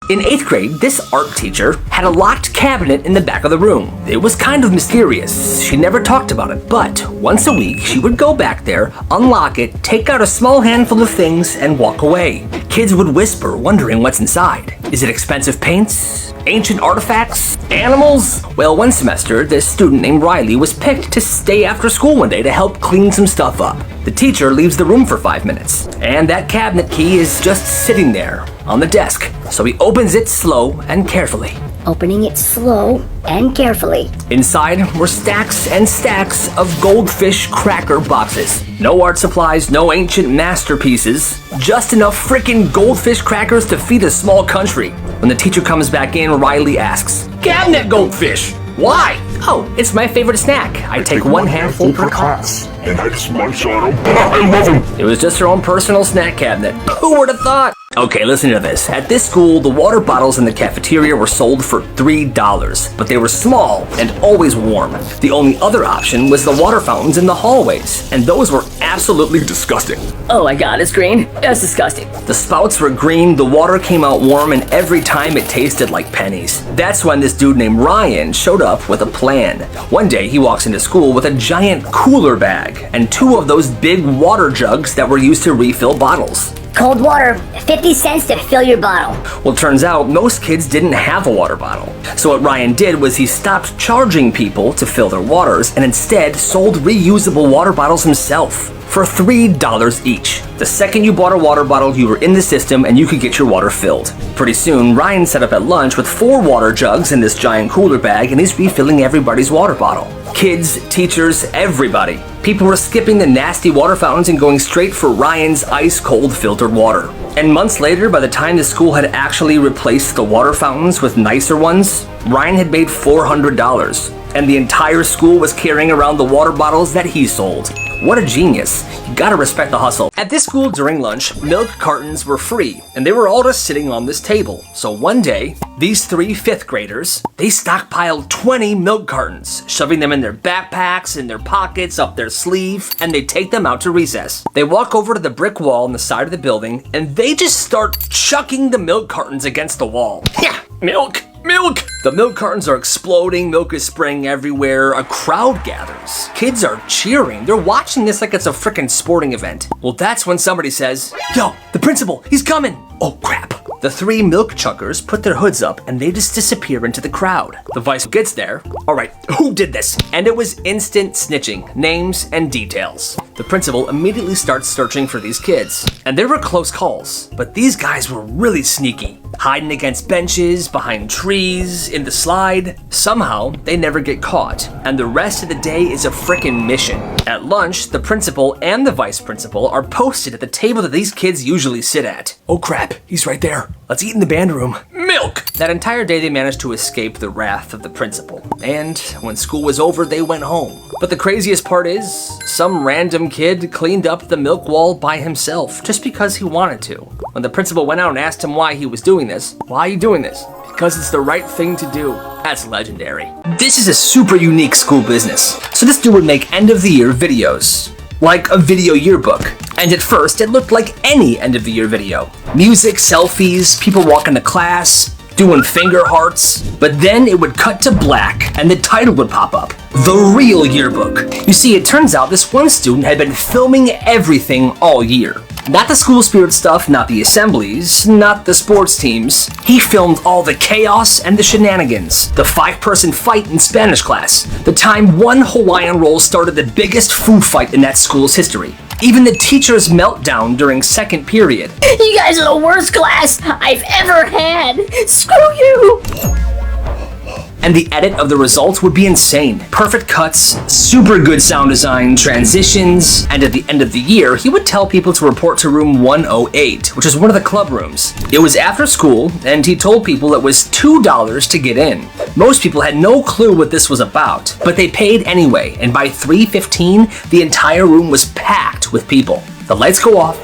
In 8th grade, this art teacher had a locked cabinet in the back of the room. It was kind of mysterious. She never talked about it, but once a week, she would go back there, unlock it, take out a small handful of things, and walk away. Kids would whisper, wondering what's inside. Is it expensive paints? Ancient artifacts? Animals? Well, one semester, this student named Riley was picked to stay after school one day to help clean some stuff up. The teacher leaves the room for 5 minutes, and that cabinet key is just sitting there on the desk. So he opens it slow and carefully. Opening it slow and carefully. Inside were stacks and stacks of goldfish cracker boxes. No art supplies, no ancient masterpieces, just enough frickin' goldfish crackers to feed a small country. When the teacher comes back in, Riley asks, "Cabinet goldfish! Why?" "Oh, it's my favorite snack. I take one handful per class. And I just munch on them. I love them." It was just her own personal snack cabinet. Who would have thought? Okay, listen to this. At this school, the water bottles in the cafeteria were sold for $3, but they were small and always warm. The only other option was the water fountains in the hallways, and those were absolutely disgusting. Oh my god, it's green. That's disgusting. The spouts were green, the water came out warm, and every time it tasted like pennies. That's when this dude named Ryan showed up with a plan. One day, he walks into school with a giant cooler bag and 2 of those big water jugs that were used to refill bottles. Cold water, 50 cents to fill your bottle. Well, turns out most kids didn't have a water bottle. So what Ryan did was he stopped charging people to fill their waters and instead sold reusable water bottles himself for $3 each. The second you bought a water bottle, you were in the system and you could get your water filled. Pretty soon, Ryan set up at lunch with 4 water jugs in this giant cooler bag and he's refilling everybody's water bottle. Kids, teachers, everybody. People were skipping the nasty water fountains and going straight for Ryan's ice-cold filtered water. And months later, by the time the school had actually replaced the water fountains with nicer ones, Ryan had made $400. And the entire school was carrying around the water bottles that he sold. What a genius. You gotta respect the hustle. At this school during lunch, milk cartons were free, and they were all just sitting on this table. So one day, these 3 5th graders, they stockpiled 20 milk cartons, shoving them in their backpacks, in their pockets, up their sleeve, and they take them out to recess. They walk over to the brick wall on the side of the building, and they just start chucking the milk cartons against the wall. Yeah, milk! Milk! The milk cartons are exploding, milk is spraying everywhere, a crowd gathers. Kids are cheering, they're watching this like it's a frickin' sporting event. Well, that's when somebody says, "Yo, the principal, he's coming!" Oh crap. The 3 milk chuckers put their hoods up and they just disappear into the crowd. The vice gets there. Alright, who did this? And it was instant snitching, names and details. The principal immediately starts searching for these kids. And there were close calls, but these guys were really sneaky. Hiding against benches, behind trees, in the slide. Somehow, they never get caught. And the rest of the day is a frickin' mission. At lunch, the principal and the vice principal are posted at the table that these kids usually sit at. Oh crap, he's right there. Let's eat in the band room. Milk! That entire day they managed to escape the wrath of the principal. And when school was over, they went home. But the craziest part is, some random kid cleaned up the milk wall by himself, just because he wanted to. When the principal went out and asked him why he was doing this, "Why are you doing this?" "Because it's the right thing to do." That's legendary. This is a super unique school business. So this dude would make end of the year videos. Like a video yearbook. And at first, it looked like any end of the year video. Music, selfies, people walking to class, doing finger hearts. But then it would cut to black and the title would pop up. The real yearbook. You see, it turns out this one student had been filming everything all year. Not the school spirit stuff, not the assemblies, not the sports teams. He filmed all the chaos and the shenanigans. The 5-person fight in Spanish class. The time one Hawaiian roll started the biggest food fight in that school's history. Even the teacher's meltdown during second period. You guys are the worst class I've ever had. Screw you. And the edit of the results would be insane. Perfect cuts, super good sound design, transitions, and at the end of the year, he would tell people to report to room 108, which is one of the club rooms. It was after school, and he told people it was $2 to get in. Most people had no clue what this was about, but they paid anyway, and by 3:15, the entire room was packed with people. The lights go off,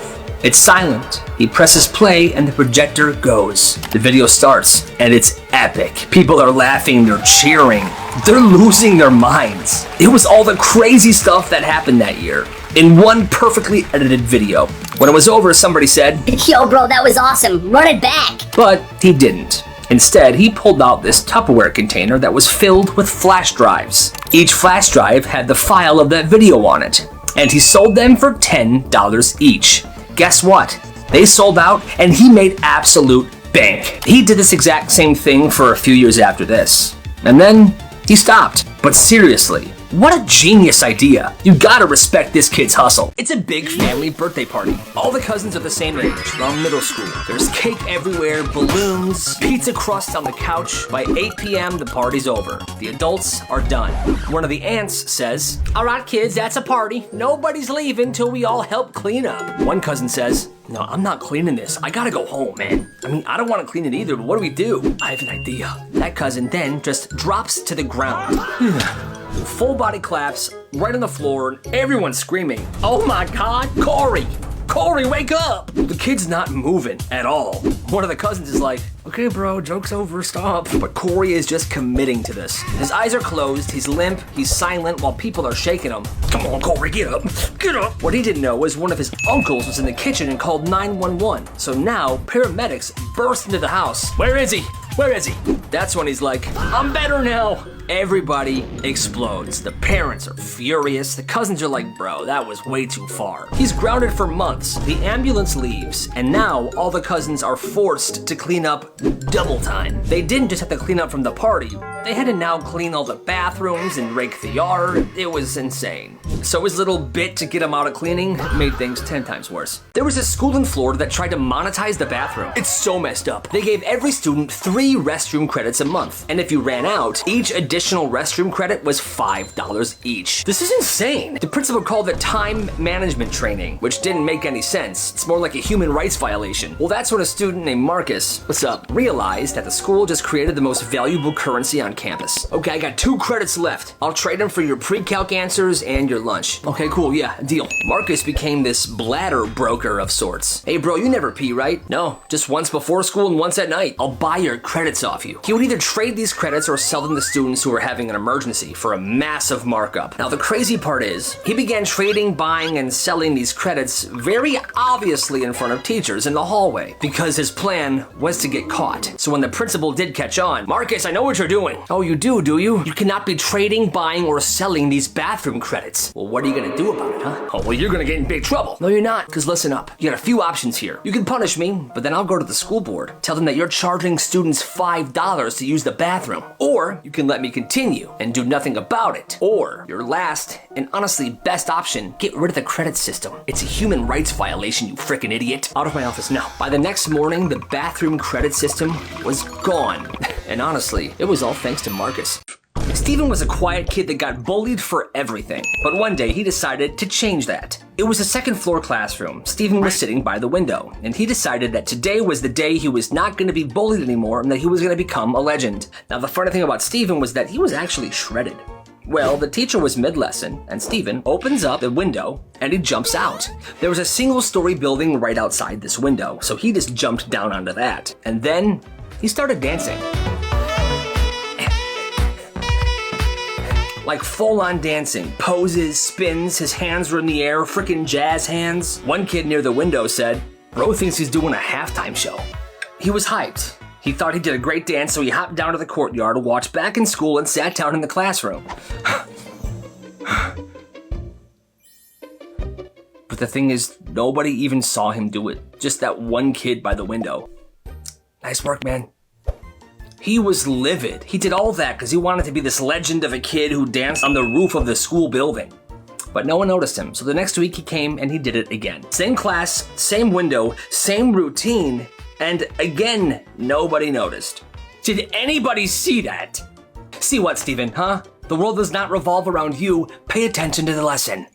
it's silent. He presses play and the projector goes. The video starts and it's epic. People are laughing, they're cheering, they're losing their minds. It was all the crazy stuff that happened that year. in one perfectly edited video. When it was over, somebody said, Yo, bro, that was awesome. Run it back. but he didn't. Instead, he pulled out this Tupperware container that was filled with flash drives. Each flash drive had the file of that video on it, and he sold them for $10 each. Guess what? They sold out, and he made absolute bank. He did this exact same thing for a few years after this, and then he stopped. But seriously, what a genius idea. You gotta respect this kid's hustle. It's a big family birthday party. All the cousins are the same age, around middle school. There's cake everywhere, balloons, pizza crust on the couch. By 8 p.m., the party's over. The adults are done. One of the aunts says, all right, kids, that's a party. Nobody's leaving till we all help clean up. One cousin says, no, I'm not cleaning this. I gotta go home, man. I mean, I don't want to clean it either, but what do we do? I have an idea. That cousin then just drops to the ground. Full body collapse right on the floor, and everyone's screaming, oh my God, Corey! Corey, wake up! The kid's not moving at all. One of the cousins is like, okay, bro, joke's over, stop. But Corey is just committing to this. His eyes are closed, he's limp, he's silent while people are shaking him. Come on, Corey, get up, get up. What he didn't know was one of his uncles was in the kitchen and called 911. So now, paramedics burst into the house. Where is he? Where is he? That's when he's like, I'm better now. Everybody explodes. The parents are furious. The cousins are like, bro, that was way too far. He's grounded for months. The ambulance leaves, and now all the cousins are forced to clean up double time. They didn't just have to clean up from the party. They had to now clean all the bathrooms and rake the yard. It was insane. So his little bit to get him out of cleaning made things 10 times worse. There was a school in Florida that tried to monetize the bathroom. It's so messed up. They gave every student 3 restroom credits a month. And if you ran out, each additional restroom credit was $5 each. This is insane. The principal called it time management training, which didn't make any sense. It's more like a human rights violation. Well, that's when a student named Marcus, what's up, realized that the school just created the most valuable currency on campus. Okay, I got 2 credits left. I'll trade them for your pre-calc answers and your lunch. Okay, cool, yeah, deal. Marcus became this bladder broker of sorts. Hey bro, you never pee, right? No, just once before school and once at night. I'll buy your credits off you. He would either trade these credits or sell them to students who were having an emergency for a massive markup. Now the crazy part is, he began trading, buying, and selling these credits very obviously in front of teachers in the hallway, because his plan was to get caught. So when the principal did catch on, Marcus, I know what you're doing. Oh, you do you? You cannot be trading, buying, or selling these bathroom credits. Well, what are you gonna do about it, huh? Oh, well, you're gonna get in big trouble. No, you're not, because listen up. You got a few options here. You can punish me, but then I'll go to the school board, tell them that you're charging students $5 to use the bathroom. Or you can let me continue and do nothing about it. Or your last and honestly best option, get rid of the credit system. It's a human rights violation, you freaking idiot. Out of my office now. By the next morning, the bathroom credit system was gone. And honestly, it was all thanks to Marcus. Steven was a quiet kid that got bullied for everything, but one day he decided to change that. It was a second floor classroom. Steven was sitting by the window, and he decided that today was the day he was not going to be bullied anymore and that he was going to become a legend. Now the funny thing about Steven was that he was actually shredded. Well, the teacher was mid-lesson, and Steven opens up the window, and he jumps out. There was a single-story building right outside this window, so he just jumped down onto that. And then he started dancing. Like full-on dancing, poses, spins, his hands were in the air, frickin' jazz hands. One kid near the window said, bro thinks he's doing a halftime show. He was hyped. He thought he did a great dance, so he hopped down to the courtyard, walked back in school, and sat down in the classroom. But the thing is, nobody even saw him do it. Just that one kid by the window. Nice work, man. He was livid. He did all that because he wanted to be this legend of a kid who danced on the roof of the school building. But no one noticed him, so the next week he came and he did it again. Same class, same window, same routine, and again, nobody noticed. Did anybody see that? See what, Steven, huh? The world does not revolve around you. Pay attention to the lesson.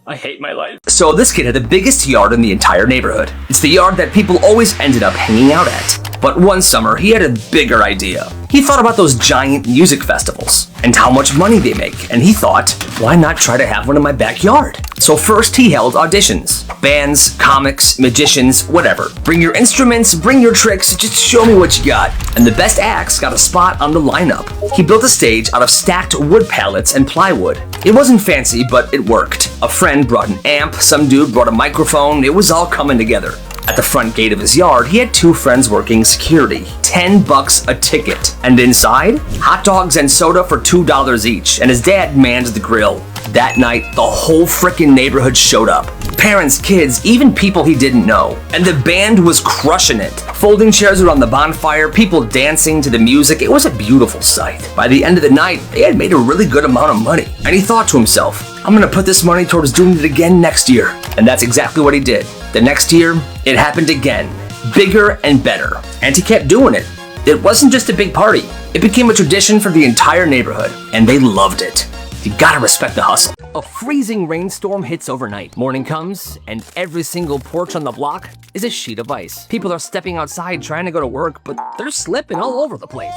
I hate my life. So this kid had the biggest yard in the entire neighborhood. It's the yard that people always ended up hanging out at. But one summer, he had a bigger idea. He thought about those giant music festivals and how much money they make. And he thought, why not try to have one in my backyard? So first he held auditions. Bands, comics, magicians, whatever. Bring your instruments, bring your tricks, just show me what you got. And the best acts got a spot on the lineup. He built a stage out of stacked wood pallets and plywood. It wasn't fancy, but it worked. A friend brought an amp, some dude brought a microphone, it was all coming together. At the front gate of his yard, he had 2 friends working security. $10 a ticket. And inside, hot dogs and soda for $2 each, and his dad manned the grill. That night, the whole frickin' neighborhood showed up. Parents, kids, even people he didn't know. And the band was crushing it. Folding chairs around the bonfire, people dancing to the music, it was a beautiful sight. By the end of the night, they had made a really good amount of money. And he thought to himself, I'm gonna put this money towards doing it again next year. And that's exactly what he did. The next year, it happened again. Bigger and better. And he kept doing it. It wasn't just a big party. It became a tradition for the entire neighborhood. And they loved it. You gotta respect the hustle. A freezing rainstorm hits overnight. Morning comes, and every single porch on the block is a sheet of ice. People are stepping outside trying to go to work, but they're slipping all over the place.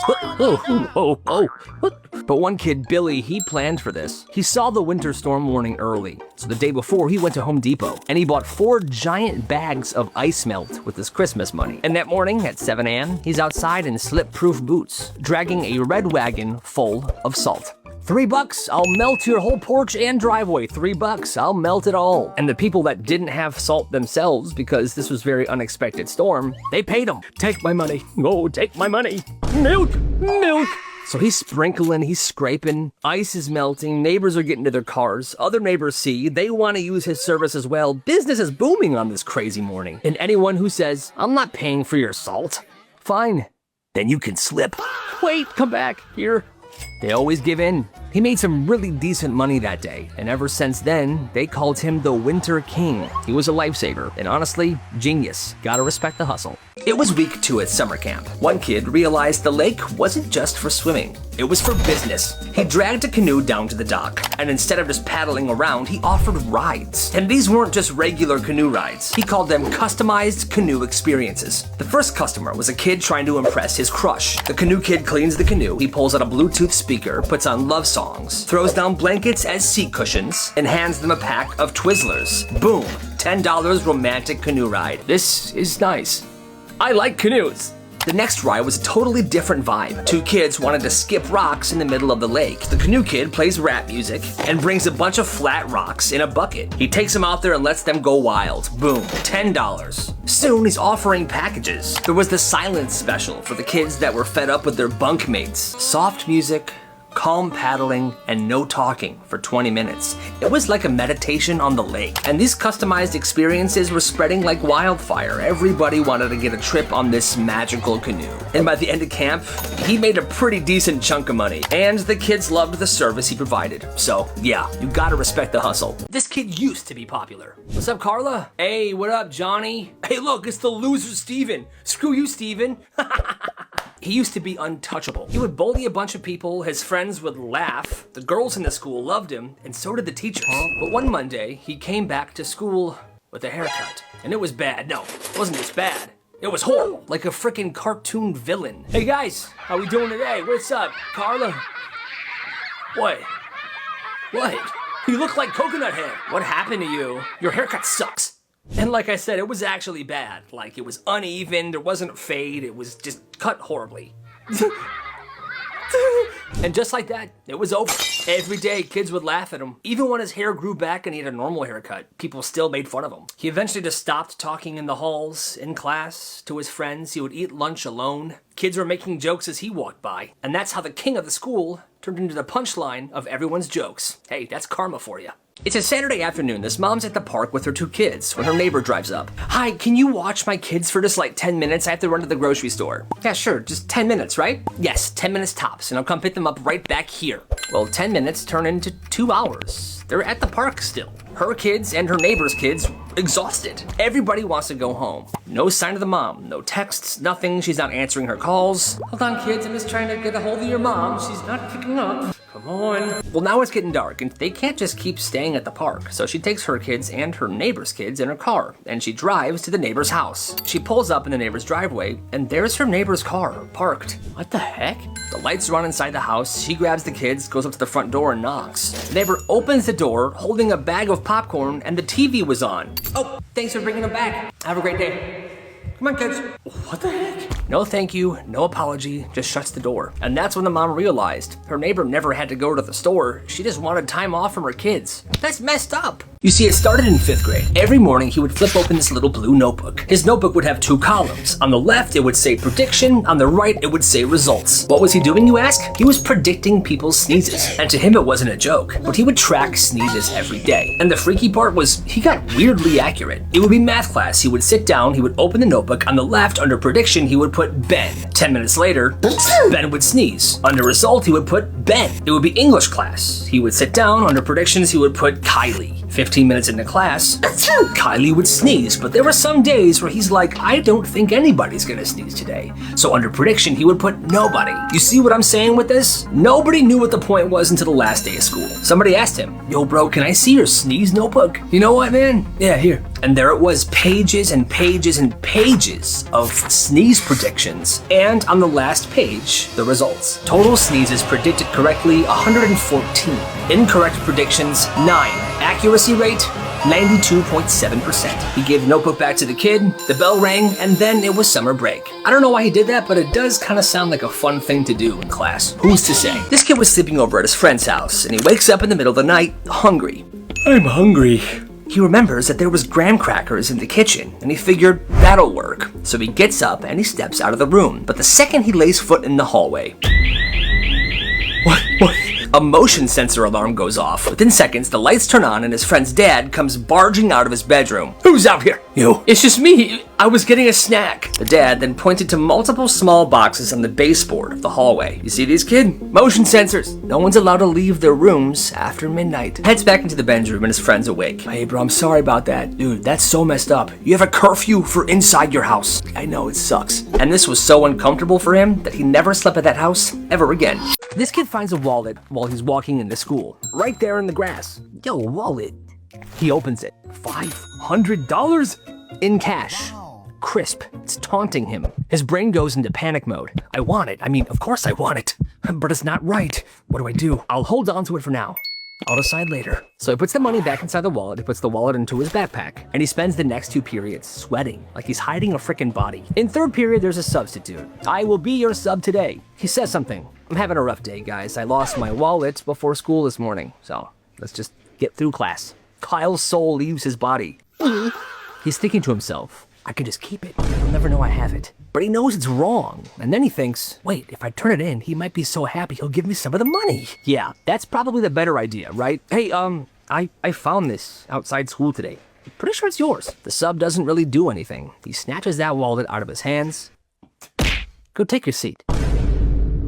But one kid, Billy, he planned for this. He saw the winter storm warning early, so the day before he went to Home Depot, and he bought 4 giant bags of ice melt with his Christmas money. And that morning at 7 a.m., he's outside in slip-proof boots, dragging a red wagon full of salt. $3, I'll melt your whole porch and driveway. $3, I'll melt it all. And the people that didn't have salt themselves, because this was very unexpected storm, they paid him. Take my money. Oh, take my money. Milk, milk. So he's sprinkling, he's scraping, ice is melting, neighbors are getting to their cars, other neighbors see, they want to use his service as well. Business is booming on this crazy morning. And anyone who says, I'm not paying for your salt, fine, then you can slip. Wait, come back, here. They always give in. He made some really decent money that day, and ever since then, they called him the Winter King. He was a lifesaver, and honestly, genius. Gotta respect the hustle. It was week 2 at summer camp. One kid realized the lake wasn't just for swimming. It was for business. He dragged a canoe down to the dock, and instead of just paddling around, he offered rides. And these weren't just regular canoe rides. He called them customized canoe experiences. The first customer was a kid trying to impress his crush. The canoe kid cleans the canoe, he pulls out a Bluetooth speaker, puts on love songs, throws down blankets as seat cushions, and hands them a pack of Twizzlers. Boom, $10 romantic canoe ride. This is nice. I like canoes. The next ride was a totally different vibe. 2 kids wanted to skip rocks in the middle of the lake. The canoe kid plays rap music and brings a bunch of flat rocks in a bucket. He takes them out there and lets them go wild. Boom, $10. Soon he's offering packages. There was the silence special for the kids that were fed up with their bunk mates. Soft music, calm paddling, and no talking for 20 minutes. It was like a meditation on the lake. And these customized experiences were spreading like wildfire. Everybody wanted to get a trip on this magical canoe. And by the end of camp, he made a pretty decent chunk of money. And the kids loved the service he provided. So yeah, you gotta respect the hustle. This kid used to be popular. What's up, Carla? Hey, what up, Johnny? Hey, look, it's the loser, Steven. Screw you, Steven. He used to be untouchable. He would bully a bunch of people, his friends would laugh, the girls in the school loved him, and so did the teachers. But one Monday, he came back to school with a haircut. And it was bad. No, it wasn't just bad. It was horrible, like a freaking cartoon villain. Hey guys, how we doing today? What's up, Carla? What? What? You look like Coconut Head. What happened to you? Your haircut sucks. And like I said, it was actually bad. Like, it was uneven, there wasn't a fade, it was just cut horribly. And just like that, it was over. Every day, kids would laugh at him. Even when his hair grew back and he had a normal haircut, people still made fun of him. He eventually just stopped talking in the halls, in class, to his friends. He would eat lunch alone. Kids were making jokes as he walked by. And that's how the king of the school turned into the punchline of everyone's jokes. Hey, that's karma for you. It's a Saturday afternoon. This mom's at the park with her 2 kids when her neighbor drives up. Hi, can you watch my kids for just like 10 minutes? I have to run to the grocery store. Yeah, sure, just 10 minutes, right? Yes, 10 minutes tops, and I'll come pick them up right back here. Well, 10 minutes turn into 2 hours. They're at the park still. Her kids and her neighbor's kids, exhausted. Everybody wants to go home. No sign of the mom, no texts, nothing. She's not answering her calls. Hold on, kids, I'm just trying to get a hold of your mom. She's not picking up. Come Come on. Well, now it's getting dark, and they can't just keep staying at the park, so she takes her kids and her neighbor's kids in her car, and she drives to the neighbor's house. She pulls up in the neighbor's driveway, and there's her neighbor's car, parked. What the heck? The lights are on inside the house. She grabs the kids, goes up to the front door, and knocks. The neighbor opens the door, holding a bag of popcorn, and the TV was on. Oh, thanks for bringing them back. Have a great day. Come on, kids. What the heck? No thank you, no apology, just shuts the door. And that's when the mom realized her neighbor never had to go to the store. She just wanted time off from her kids. That's messed up. You see, it started in 5th grade. Every morning, he would flip open this little blue notebook. His notebook would have 2 columns. On the left, it would say prediction. On the right, it would say results. What was he doing, you ask? He was predicting people's sneezes. And to him, it wasn't a joke, but he would track sneezes every day. And the freaky part was, he got weirdly accurate. It would be math class. He would sit down, he would open the notebook. On the left, under prediction, he would put Ben. 10 minutes later, Ben would sneeze. Under result, he would put Ben. It would be English class. He would sit down. Under predictions, he would put Kylie. 15 minutes into class, Kylie would sneeze, but there were some days where he's like, I don't think anybody's gonna sneeze today. So under prediction, he would put nobody. You see what I'm saying with this? Nobody knew what the point was until the last day of school. Somebody asked him, yo bro, can I see your sneeze notebook? You know what, man? Yeah, here. And there it was, pages and pages and pages of sneeze predictions. And on the last page, the results. Total sneezes predicted correctly, 114. Incorrect predictions, 9. Accuracy rate, 92.7%. He gave the notebook back to the kid, the bell rang, and then it was summer break. I don't know why he did that, but it does kind of sound like a fun thing to do in class. Who's to say? This kid was sleeping over at his friend's house, and he wakes up in the middle of the night, hungry. I'm hungry. He remembers that there was graham crackers in the kitchen, and he figured that'll work. So he gets up and he steps out of the room, but the second he lays foot in the hallway, What? A motion sensor alarm goes off. Within seconds, the lights turn on and his friend's dad comes barging out of his bedroom. Who's out here? You. It's just me. I was getting a snack. The dad then pointed to multiple small boxes on the baseboard of the hallway. You see these, kid? Motion sensors. No one's allowed to leave their rooms after midnight. Heads back into the bedroom and his friend's awake. Hey bro, I'm sorry about that. Dude, that's so messed up. You have a curfew for inside your house. I know, it sucks. And this was so uncomfortable for him that he never slept at that house ever again. This kid finds a wallet while he's walking into school. Right there in the grass. Yo, wallet. He opens it. $500 in cash. Crisp. It's taunting him. His brain goes into panic mode. I want it. I mean, of course I want it. But it's not right. What do I do? I'll hold on to it for now. I'll decide later. So he puts the money back inside the wallet, he puts the wallet into his backpack, and he spends the next 2 periods sweating like he's hiding a frickin' body. In 3rd period, there's a substitute. I will be your sub today. He says something. I'm having a rough day, guys. I lost my wallet before school this morning, so let's just get through class. Kyle's soul leaves his body. He's thinking to himself, I can just keep it. He'll never know I have it. But he knows it's wrong. And then he thinks, wait, if I turn it in, he might be so happy he'll give me some of the money. Yeah, that's probably the better idea, right? Hey, I found this outside school today. I'm pretty sure it's yours. The sub doesn't really do anything. He snatches that wallet out of his hands. Go take your seat.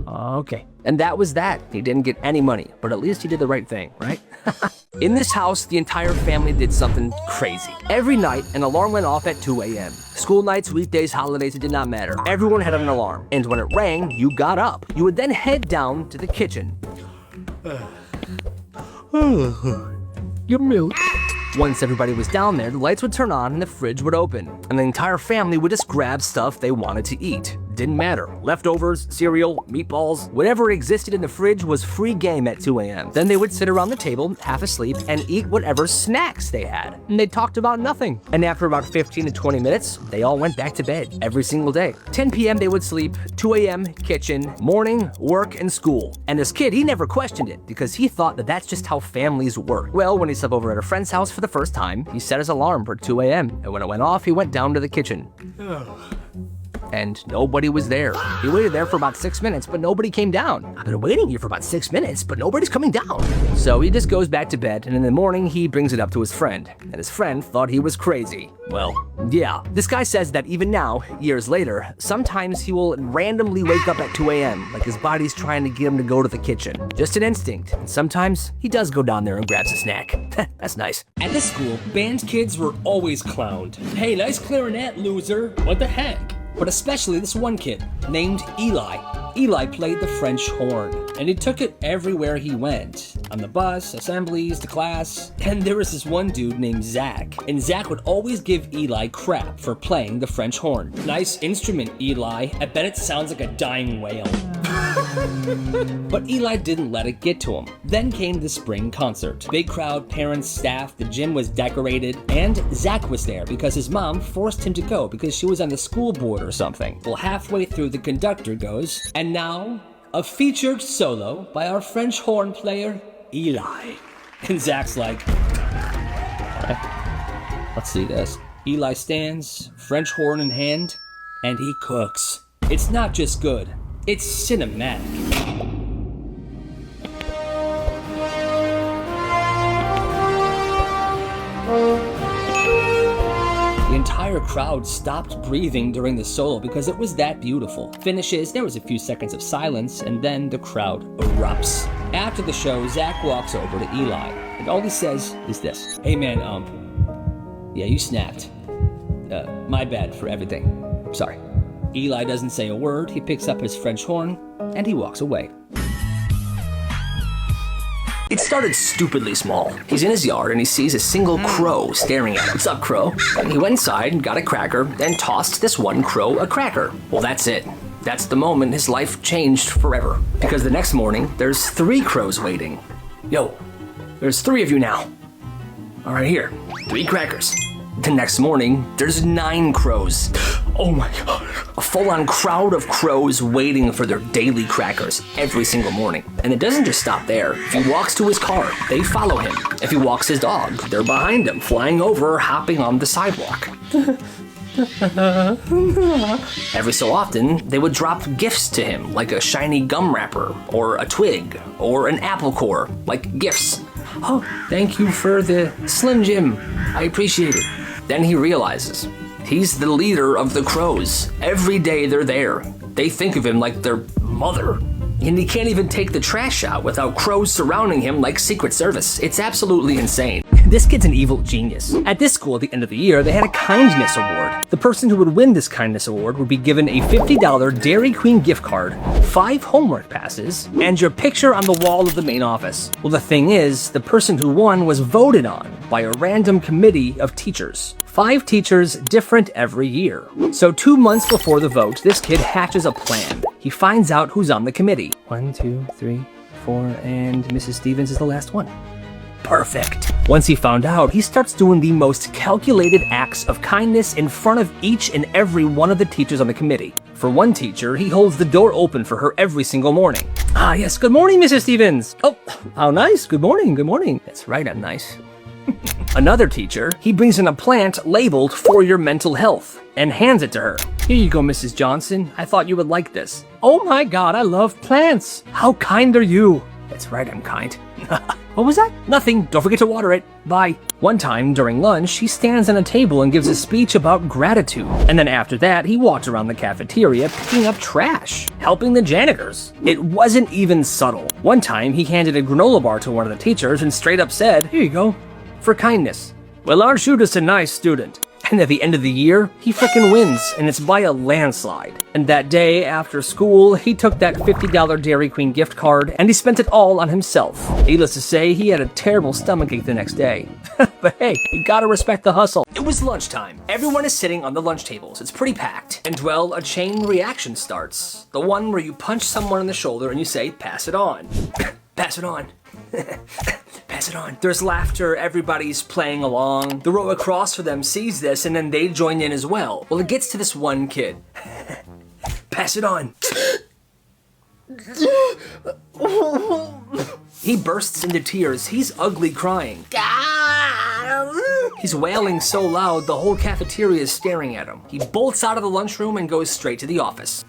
Okay. And that was that. He didn't get any money, but at least he did the right thing, right? In this house, the entire family did something crazy. Every night, an alarm went off at 2 a.m. School nights, weekdays, holidays, it did not matter. Everyone had an alarm. And when it rang, you got up. You would then head down to the kitchen. Your milk. Once everybody was down there, the lights would turn on and the fridge would open. And the entire family would just grab stuff they wanted to eat. Didn't matter. Leftovers, cereal, meatballs, whatever existed in the fridge was free game at 2 a.m. Then they would sit around the table, half asleep, and eat whatever snacks they had. And they talked about nothing. And after about 15 to 20 minutes, they all went back to bed every single day. 10 p.m. they would sleep, 2 a.m. kitchen, morning, work, and school. And this kid, he never questioned it because he thought that that's just how families work. Well, when he slept over at a friend's house for the first time, he set his alarm for 2 a.m. And when it went off, he went down to the kitchen. And nobody was there. He waited there for about 6 minutes, but nobody came down. I've been waiting here for about 6 minutes, but nobody's coming down. So he just goes back to bed, and in the morning, he brings it up to his friend. And his friend thought he was crazy. Well, yeah. This guy says that even now, years later, sometimes he will randomly wake up at 2 a.m., like his body's trying to get him to go to the kitchen. Just an instinct. And sometimes he does go down there and grabs a snack. That's nice. At this school, band kids were always clowned. Hey, nice clarinet, loser. What the heck? But especially this one kid named Eli. Eli played the French horn, and he took it everywhere he went. On the bus, assemblies, to class. And there was this one dude named Zach, and Zach would always give Eli crap for playing the French horn. Nice instrument, Eli. I bet it sounds like a dying whale. But Eli didn't let it get to him. Then came the spring concert. Big crowd, parents, staff, the gym was decorated, and Zach was there because his mom forced him to go because she was on the school board or something. Well, halfway through, the conductor goes, "And now, a featured solo by our French horn player, Eli." And Zach's like, "Okay, let's see this." Eli stands, French horn in hand, and he cooks. It's not just good, it's cinematic. The entire crowd stopped breathing during the solo because it was that beautiful. Finishes, there was a few seconds of silence, and then the crowd erupts. After the show, Zach walks over to Eli, and all he says is this: "Hey man, yeah, you snapped. My bad for everything. Sorry." Eli doesn't say a word, he picks up his French horn, and he walks away. It started stupidly small. He's in his yard and he sees a single crow staring at him. "What's up, crow?" And he went inside and got a cracker, then tossed this one crow a cracker. Well, that's it. That's the moment his life changed forever. Because the next morning, there's 3 crows waiting. "Yo, there's 3 of you now. All right, here, 3 crackers." The next morning, there's 9 crows. Oh my God. A full-on crowd of crows waiting for their daily crackers every single morning. And it doesn't just stop there. If he walks to his car, they follow him. If he walks his dog, they're behind him, flying over, hopping on the sidewalk. Every so often, they would drop gifts to him, like a shiny gum wrapper, or a twig, or an apple core, like gifts. "Oh, thank you for the Slim Jim. I appreciate it." Then he realizes he's the leader of the crows. Every day they're there. They think of him like their mother. And he can't even take the trash out without crows surrounding him like Secret Service. It's absolutely insane. This kid's an evil genius. At this school at the end of the year, they had a kindness award. The person who would win this kindness award would be given a $50 Dairy Queen gift card, 5 homework passes, and your picture on the wall of the main office. Well, the thing is, the person who won was voted on by a random committee of teachers. 5 teachers, different every year. So 2 months before the vote, this kid hatches a plan. He finds out who's on the committee. 1, 2, 3, 4, and Mrs. Stevens is the last one. Perfect. Once he found out, he starts doing the most calculated acts of kindness in front of each and every one of the teachers on the committee. For one teacher, he holds the door open for her every single morning. "Ah, yes, good morning, Mrs. Stevens." "Oh, how nice. Good morning, good morning." "That's right, I'm nice." Another teacher, he brings in a plant labeled "for your mental health" and hands it to her. "Here you go, Mrs. Johnson. I thought you would like this." "Oh my God, I love plants. How kind are you?" "That's right, I'm kind." "What was that?" "Nothing. Don't forget to water it. Bye." One time during lunch, he stands on a table and gives a speech about gratitude. And then after that, he walked around the cafeteria picking up trash, helping the janitors. It wasn't even subtle. One time, he handed a granola bar to one of the teachers and straight up said, "Here you go, for kindness." "Well, aren't you just a nice student?" And at the end of the year, he frickin' wins, and it's by a landslide. And that day, after school, he took that $50 Dairy Queen gift card, and he spent it all on himself. Needless to say, he had a terrible stomachache the next day. But hey, you gotta respect the hustle. It was lunchtime. Everyone is sitting on the lunch tables. It's pretty packed. And well, a chain reaction starts. The one where you punch someone in the shoulder and you say, "Pass it on." Pass it on. Pass it on. There's laughter, everybody's playing along. The row across for them sees this and then they join in as well. Well, it gets to this one kid. Pass it on. He bursts into tears. He's ugly crying. He's wailing so loud the whole cafeteria is staring at him. He bolts out of the lunchroom and goes straight to the office.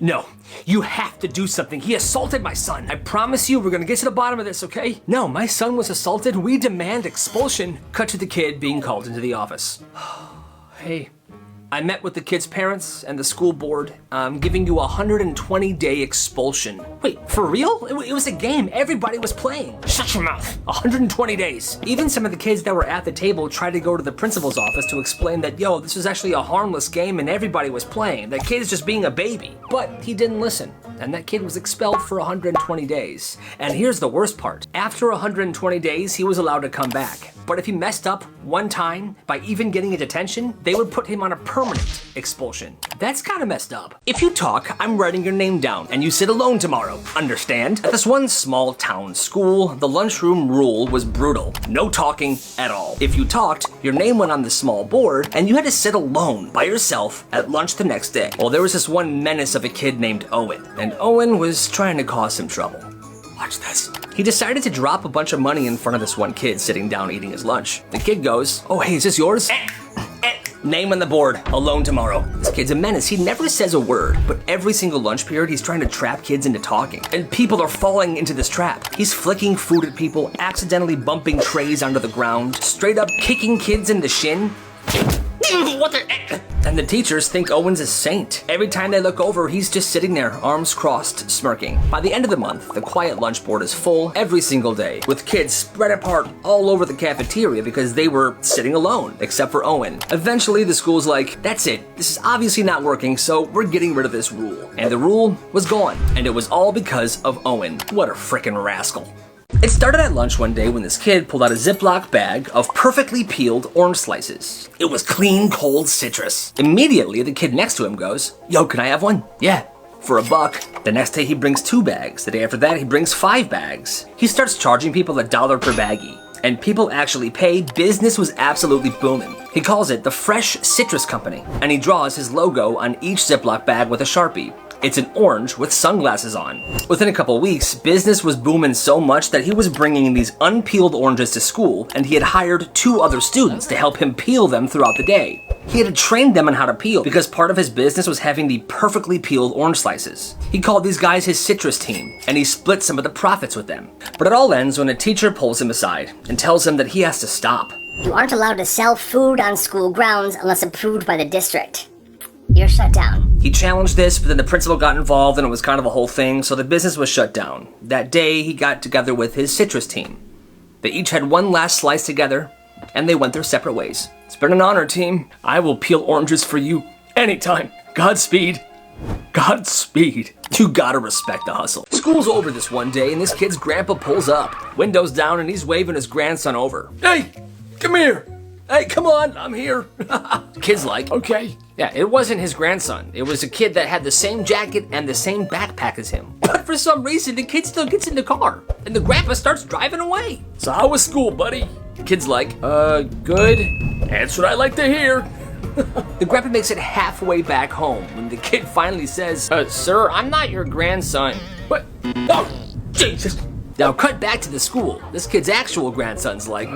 "No, you have to do something. He assaulted my son. I promise you we're gonna get to the bottom of this, okay?" "No, my son was assaulted. We demand expulsion." Cut to the kid being called into the office. "Hey, I met with the kid's parents and the school board. I'm giving you a 120-day expulsion. Wait, for real? It was a game. Everybody was playing. Shut your mouth. 120 days. Even some of the kids that were at the table tried to go to the principal's office to explain that, yo, this was actually a harmless game and everybody was playing. That kid is just being a baby. But he didn't listen. And that kid was expelled for 120 days. And here's the worst part. After 120 days, he was allowed to come back. But if he messed up one time by even getting a detention, they would put him on a permanent expulsion. That's kind of messed up. If you talk, I'm writing your name down and you sit alone tomorrow. Understand? At this one small town school, the lunchroom rule was brutal. No talking at all. If you talked, your name went on the small board and you had to sit alone by yourself at lunch the next day. Well, there was this one menace of a kid named Owen, and Owen was trying to cause some trouble. Watch this. He decided to drop a bunch of money in front of this one kid sitting down eating his lunch. The kid goes, oh, hey, is this yours? Name on the board, alone tomorrow. This kid's a menace. He never says a word, but every single lunch period, he's trying to trap kids into talking. And people are falling into this trap. He's flicking food at people, accidentally bumping trays onto the ground, straight up kicking kids in the shin. What the? And the teachers think Owen's a saint. Every time they look over, he's just sitting there, arms crossed, smirking. By the end of the month, the quiet lunch board is full every single day, with kids spread apart all over the cafeteria because they were sitting alone, except for Owen. Eventually, the school's like, that's it. This is obviously not working, so we're getting rid of this rule. And the rule was gone, and it was all because of Owen. What a frickin' rascal. It started at lunch one day when this kid pulled out a Ziploc bag of perfectly peeled orange slices. It was clean, cold citrus. Immediately, the kid next to him goes, yo, can I have one? Yeah, for $1. The next day, he brings 2 bags. The day after that, he brings 5 bags. He starts charging people $1 per baggie. And people actually paid. Business was absolutely booming. He calls it the Fresh Citrus Company, and he draws his logo on each Ziploc bag with a Sharpie. It's an orange with sunglasses on. Within a couple weeks, business was booming so much that he was bringing these unpeeled oranges to school, and he had hired 2 other students to help him peel them throughout the day. He had to train them on how to peel because part of his business was having the perfectly peeled orange slices. He called these guys his citrus team, and he split some of the profits with them. But it all ends when a teacher pulls him aside and tells him that he has to stop. You aren't allowed to sell food on school grounds unless approved by the district. You're shut down. He challenged this, but then the principal got involved and it was kind of a whole thing, so the business was shut down. That day, he got together with his citrus team. They each had one last slice together, and they went their separate ways. It's been an honor, team. I will peel oranges for you anytime. Godspeed. Godspeed. You gotta respect the hustle. School's over this one day, and this kid's grandpa pulls up. Windows down, and he's waving his grandson over. Hey, come here. Hey, come on, I'm here. Kid's like, okay. Yeah, it wasn't his grandson. It was a kid that had the same jacket and the same backpack as him. But for some reason, the kid still gets in the car, and the grandpa starts driving away. So how was school, buddy? The kid's like, good. That's what I like to hear. The grandpa makes it halfway back home when the kid finally says, sir, I'm not your grandson. What? Oh, Jesus. Now cut back to the school. This kid's actual grandson's like,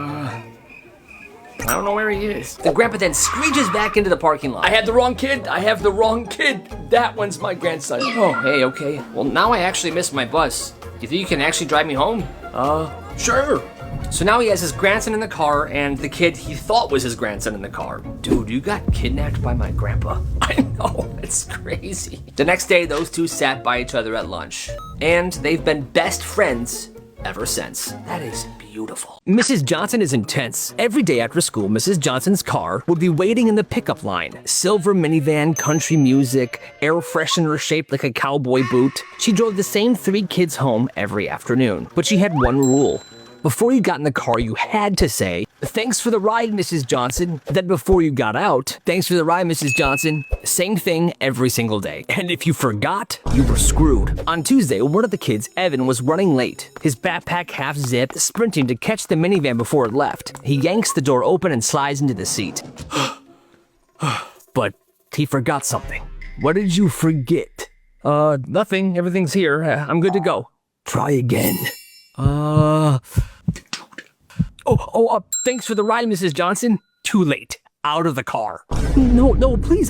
I don't know where he is. The grandpa then screeches back into the parking lot. I had the wrong kid. I have the wrong kid. That one's my grandson. Oh, hey, okay. Well, now I actually missed my bus. Do you think you can actually drive me home? Sure. So now he has his grandson in the car and the kid he thought was his grandson in the car. Dude, you got kidnapped by my grandpa. I know, it's crazy. The next day, those two sat by each other at lunch. And they've been best friends ever since. That is beautiful. Mrs. Johnson is intense. Every day after school, Mrs. Johnson's car would be waiting in the pickup line. Silver minivan, country music, air freshener shaped like a cowboy boot. She drove the same 3 kids home every afternoon. But she had one rule. Before you got in the car, you had to say, thanks for the ride, Mrs. Johnson. Then before you got out, thanks for the ride, Mrs. Johnson. Same thing every single day. And if you forgot, you were screwed. On Tuesday, one of the kids, Evan, was running late. His backpack half zipped, sprinting to catch the minivan before it left. He yanks the door open and slides into the seat. But he forgot something. What did you forget? Nothing. Everything's here. I'm good to go. Try again. Thanks for the ride, Mrs. Johnson. Too late. Out of the car. No, please.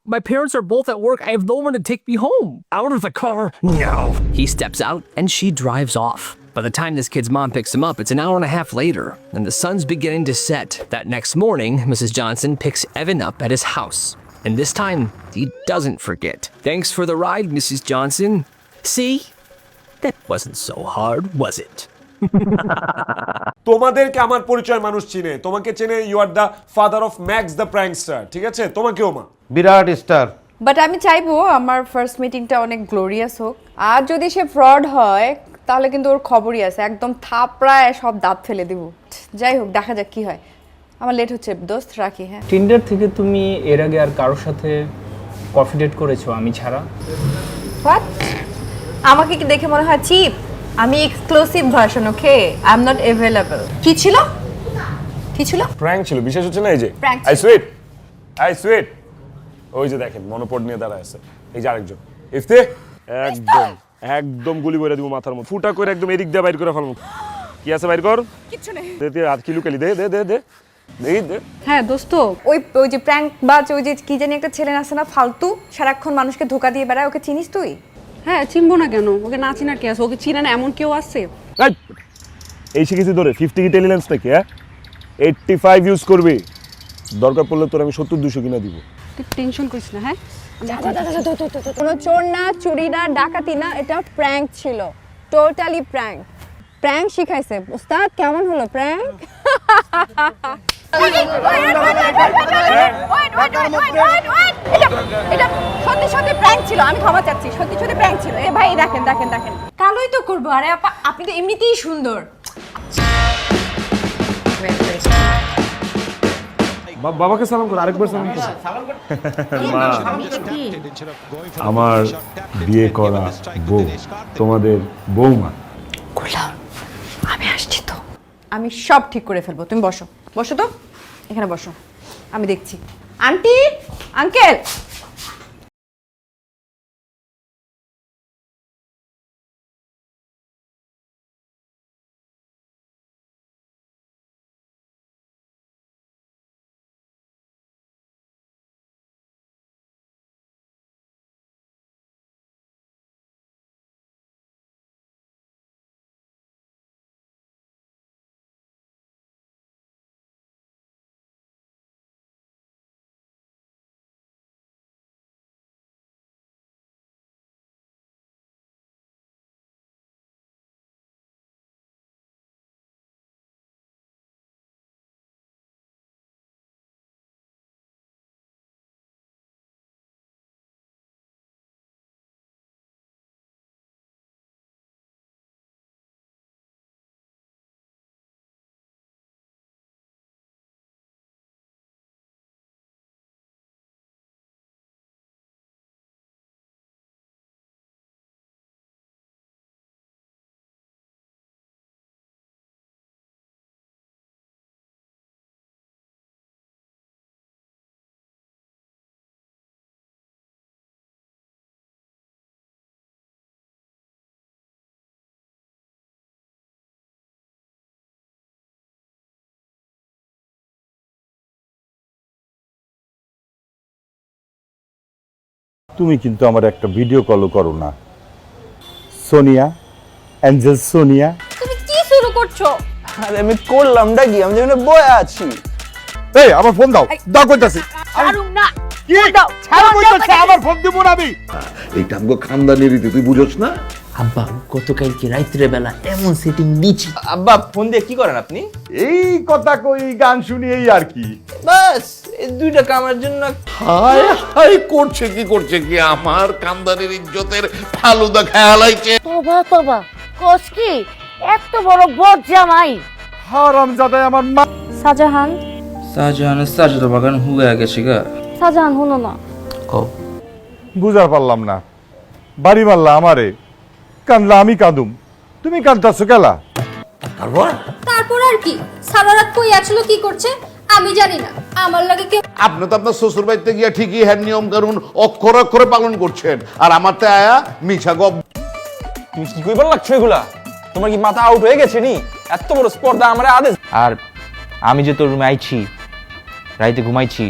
My parents are both at work. I have no one to take me home. Out of the car. No. He steps out and she drives off. By the time this kid's mom picks him up, it's an hour and a half later, and the sun's beginning to set. That next morning, Mrs. Johnson picks Evan up at his house. And this time, he doesn't forget. Thanks for the ride, Mrs. Johnson. See? That wasn't so hard, was it? তোমাদেরকে আমার পরিচয় মানুষ চিনে, তোমাকে চেনে, you are the father of Max the prankster, ঠিক আছে? তোমাকেও মা বিরাট স্টার। বাট আমি চাইবো আমার ফার্স্ট মিটিংটা অনেক গ্লোরিয়াস হোক। আর যদি সে ফ্রড হয় তাহলে কিন্তু ওর খবরই আছে, একদম থাপড়ায় সব দাঁত ফেলে দিব। যাই হোক, দেখা যাক কি হয়। আমার লেট হচ্ছে দোস্ত, রাখি। হ্যাঁ, টিন্ডার থেকে তুমি এর আগে আর কারোর সাথে কফি ডেট করেছো আমি ছাড়া? হোয়াট? আমাকে কি দেখে মনে হয় চিপ? আমি exclusive version, okay? I am not available. কি ছিল? কি ছিল? প্র্যাঙ্ক ছিল, বিশেষ হচ্ছে না? এই যে Prank I sweet, I sweet, ওই যে দেখেন মনোপড নিয়ে দাঁড়ায় আছে, এই যে আরেকজন ইফতে, একদম একদম গুলি করে দিব মাথার মধ্যে, ফুটা করে একদম এদিক দিয়ে বাইর করে ফেলবো। কি আছে বাইর কর? কিচ্ছু নেই। দে দে, হাত কিলু কালি, দে দে দে দে দেই দে। হ্যাঁ দোস্ত, ওই যে প্র্যাঙ্ক বা ওই যে কি জানি একটা ছেলে আছে না, ফালতু, সারাক্ষণ মানুষকে ধোকা দিয়ে বেড়ায়, ওকে চিনিস তুই? হ্যাঁ, চিনবো না কেন? ওকে না চিনার কি আছে? ওকে চিনে না এমন কেউ আছে? এই শিখেছি ধরে 50 কি টেলিলেন্স নাকি? হ্যাঁ, 85 ইউজ করবি, দরকার পড়লে তোর আমি 70-200 কিনা দিব। তুই টেনশন করিস না। হ্যাঁ, কোনো চোর না, চুরি না, ডাকাতি না, এটা প্র্যাঙ্ক ছিল, টোটালি প্র্যাঙ্ক। প্র্যাঙ্ক শিখাইছে ওস্তাদ। কেমন হলো প্র্যাঙ্ক? এটা সত্যি সত্যি প্র্যাঙ্ক ছিল, আমি ক্ষমা চাচ্ছি, সত্যি সত্যি প্র্যাঙ্ক ছিল। এ ভাই দেখেন দেখেন দেখেন, কালোই তো করবো। আরে আপনি তো এমনিতেই সুন্দর। বাবাকে সালাম কর, আরেকবার সালাম কর। মা, আমার বিয়ে করা বউ, তোমাদের বৌমা। আমি আসছি তো, আমি সব ঠিক করে ফেলবো। তুমি বসো, বসো তো, এখানে বসো, আমি দেখছি। আন্টি, আঙ্কেল, তুমি কিন্তু আমার একটা ভিডিও কলও করো না সোনিয়া, অ্যাঞ্জেল সোনিয়া। তুমি কি শুরু করছো? আরে আমি করলামটা কি? আমি যেখানে বয়ে আছি। এই আমার ফোন দাও, দাও কইতাছি। ছাড়ুম না। কি দাও? ছাড়ো কইতাছি, আমার ফোন দিব না আমি। এইটা আমগো খানদানি রীতি, তুই বুঝছ না? আব্বা, গতকালকে রাত্রে বেলা এমন সেটিং দিছি। আব্বা, ফোন দিয়ে কি করেন আপনি? এই কথা কই, গান শুনি, এই আর কি। বাস এই দুইটা কামের জন্য। হায় হায়, করছে কি আমার খানদানির ইজ্জতের ফালুদা খেয়ালাইছে। তোবা তোবা, কোস কি এত বড় বদ জামাই? হারামজাদা আমার মা। শাহজাহান, শাহজাহানের সাজদা বাগান হুয়ে গেছে গা। শাহজাহান হুনো না। কও। বুঝার পারলাম না, বাড়ি মারলা আমারে, কান্দলা আমি কাঁদুম, তুমি কাঁদতাছো কেলা? তারপর আর কি? সারা রাত কই আসলো, কি করছে আমি জানি না, আমার লাগে কেউ। আপনি তো আপনার শ্বশুর বাড়িতে গিয়া ঠিকই হ্যাঁ নিয়ম কানুন অক্ষরে অক্ষরে পালন করছেন, আর আমারতে আয়া মিছা গপ। তুমি কি কইবার লাগছো এগুলা? তোমার কি মাথা আউট হয়ে গেছে নি? এত বড় স্পর্ধা আমার আদেশ। আর আমি যে তোর রুমে আইছি, রাইতে ঘুমাইছি,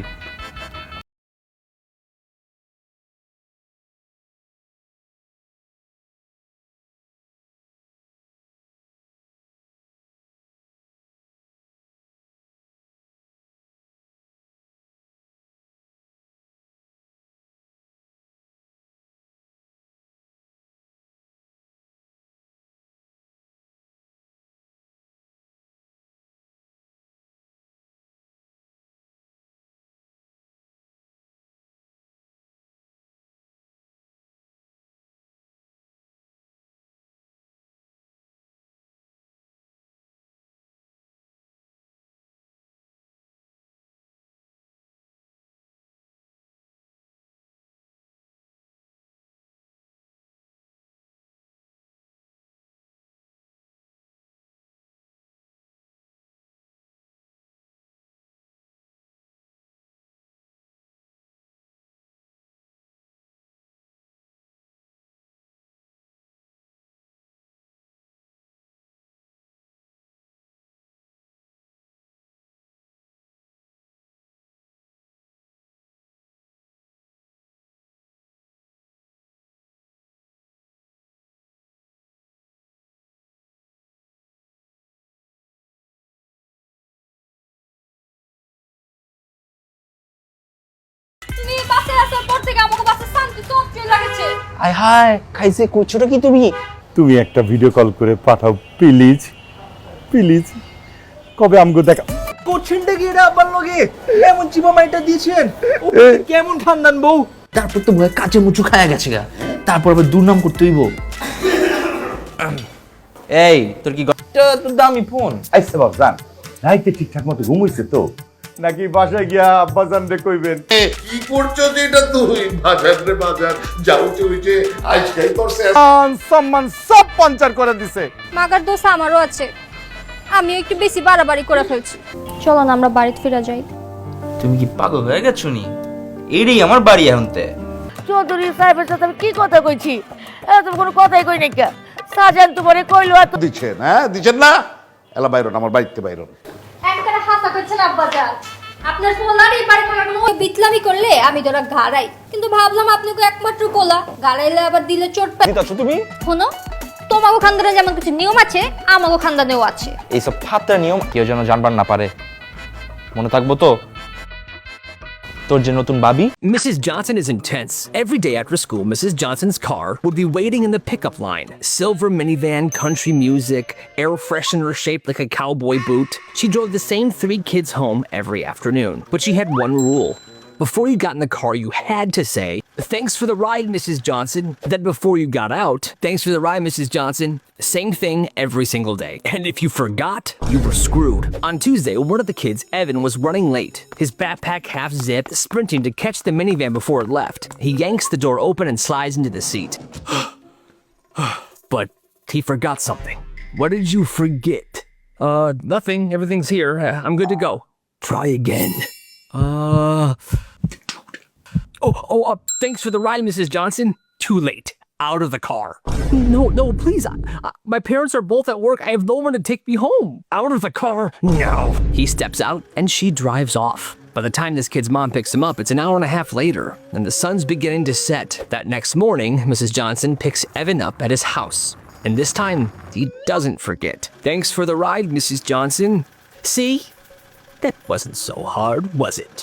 আয় হায় খাইছে করছোটা কি তুমি? তুমি একটা ভিডিও কল করে পাঠাও প্লিজ প্লিজ। কবে আমগো দেখা করছেনটা কি এটা আব্বার লগে? এমন চিপা মাইটা দিয়েছেন? কেমন ঠান্ডান বউ? তারপর তো ভয় কাঁচে মুচু খায়া গেছে গা। তারপর আবার দুর্নাম করতে হইব। এই তোর কি তোর দামি ফোন? আইসে বাবজান রাইতে ঠিকঠাক মতো ঘুমাইছে তো নাকি বাসায় গিয়া আব্বাজান রে কইবেন কি করছো এটা তুই? বাজার রে বাজার যাও চুইছে আজকাল করছে। সম্মান সব পঞ্চার করে দিছে। মাগার দোষ আমারও আছে, আমি একটু বেশি বাড়াবাড়ি করে ফেলছি। চলো না আমরা বাড়িতে ফিরে যাই। তুমি কি পাগল হয়ে গেছো নি? এটাই আমার বাড়ি এখনতে। চৌধুরী সাহেবের সাথে আমি কি কথা কইছি? তুমি কোনো কথাই কই নাই কা? সাজান তোমারে কইলো এত দিচ্ছেন, হ্যাঁ দিচ্ছেন না? এলা বাইরন, আমার বাড়িতে বাইরন। একবারে হাসা করছেন আব্বাজান। আপনার পোলার এই বাড়ি থাকার কোনো বিতলামি করলে আমি তোরা ঘাড়াই, কিন্তু ভাবলাম আপনাকে একমাত্র পোলা গাড়াইলে আবার দিলে চোট পায়। দিতাছো তুমি? শোনো, তোমাগো খানদানে যেমন কিছু নিয়ম আছে আমাগো খানদানেও আছে। এইসব ফাত্রা নিয়ম কেউ যেন জানবার না পারে। মনে থাকবো তো? তোর যে নতুন বাবি। Mrs. Johnson is intense. Every day after school, Mrs. Johnson's car would be waiting in the pickup line. Silver minivan, country music, air freshener shaped like a cowboy boot. She drove the same 3 kids home every afternoon. But she had one rule. Before you got in the car, you had to say, "Thanks for the ride, Mrs. Johnson." Then before you got out, "Thanks for the ride, Mrs. Johnson." Same thing every single day. And if you forgot, you were screwed. On Tuesday, one of the kids, Evan, was running late. His backpack half zipped, sprinting to catch the minivan before it left. He yanks the door open and slides into the seat. But he forgot something. What did you forget? Nothing. Everything's here. I'm good to go. Try again. Thanks for the ride, Mrs. Johnson. Too late. Out of the car. No, please. My parents are both at work. I have no one to take me home. Out of the car. No. He steps out and she drives off. By the time this kid's mom picks him up, it's an hour and a half later, and the sun's beginning to set. That next morning, Mrs. Johnson picks Evan up at his house. And this time, he doesn't forget. Thanks for the ride, Mrs. Johnson. See? That wasn't so hard, was it?